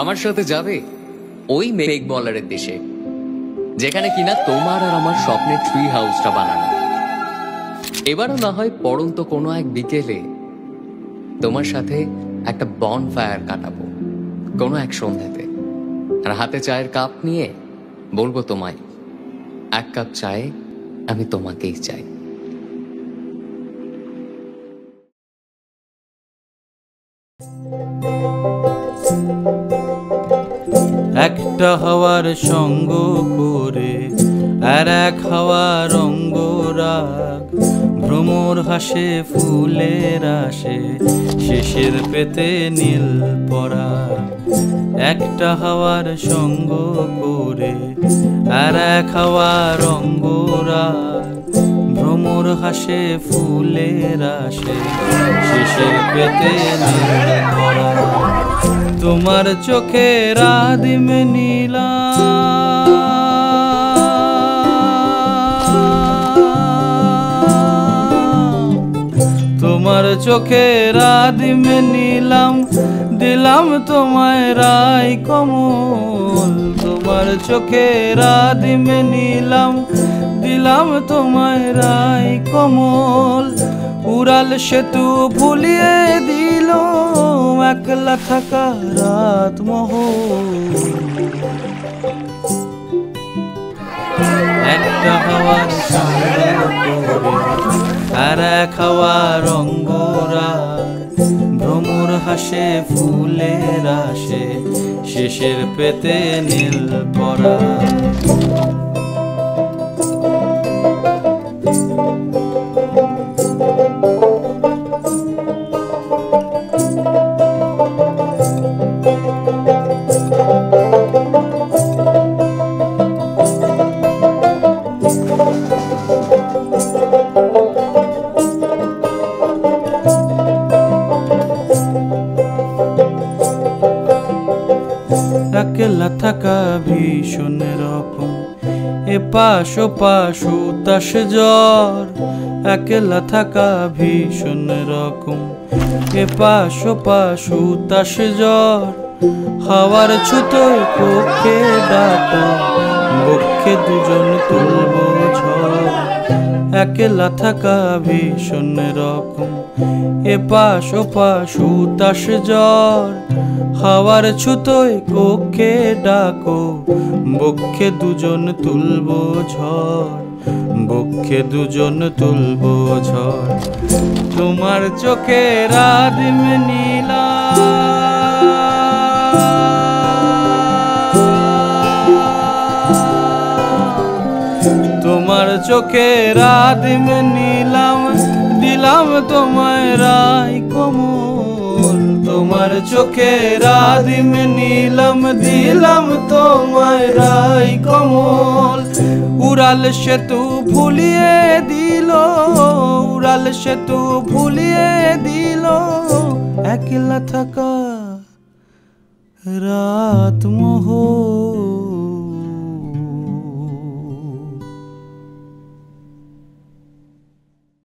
আমার সাথে যাবে ওই মেঘ বলারের দেশে, যেখানে কিনা তোমার আর আমার স্বপ্নের ট্রি হাউসটা বানানো। এবারও না হয় পড়ন্ত কোনো এক বিকেলে তোমার সাথে একটা বন ফায়ার কাটাবো কোনো এক সন্ধ্যাতে, আর হাতে চায়ের কাপ নিয়ে বলবো তোমায়, এক কাপ চায়ে আমি তোমাকেই চাই। একটা হাওয়ার সঙ্গ করে আর এক হাওয়ার অঙ্গরাগ, ভ্রমর হাসে ফুলের আসে শেষের পেতে নীল পরাগ। একটা হাওয়ার সঙ্গ করে আর এক হাওয়ার অঙ্গরাগ, ভ্রমর হাসে ফুলের আসে শেষের পেতে নীল পরাগ। তোমার চোখের আদিম নীলা তোমার চোখের আদিম নীলাম, দিলাম তোমায় রায় কমল। তোমার চোখের আদিম নীলাম, দিলাম তোমায় রায় কমল। উড়াল সেতু ভুলিয়ে দিল একলা থাকা রাত মহল। একটা হাওয়ার সঙ্গ করে আর এক হাওয়ার অঙ্গরাগ, ভ্রমর হাসে ফুলের আসে শেষের পেতে নীল পরাগ। একলা থাকা ভীষণ রকম, এপাশ ওপাশ উতাস জ্বর। একলা থাকা ভীষণ রকম, এপাশ ওপাশ উতাস জ্বর। হাওয়ার ছুতোয় কক্ষে ডাকো, বক্ষে দুজন তুলব ঝড়। একলা থাকা ভীষণ রকম, এপাশ ওপাশ উতাস জ্বর। হাওয়ার ছুতোয় কক্ষে ডাকো, বক্ষে দুজন তুলব ঝড়। বক্ষে দুজন তুলব ঝড়। তোমার চোখের আদিম নীলা তোমার চোখের আদিম নীলাম, দিলাম তোমায় রায় কমল। তোমার চোখের আদিম নীলাম, দিলাম তোমায় রায় কমল। উড়াল সেতু ভুলিয়ে দিল, উড়াল সেতু ভুলিয়ে দিল একলা থাকা রাত মহল।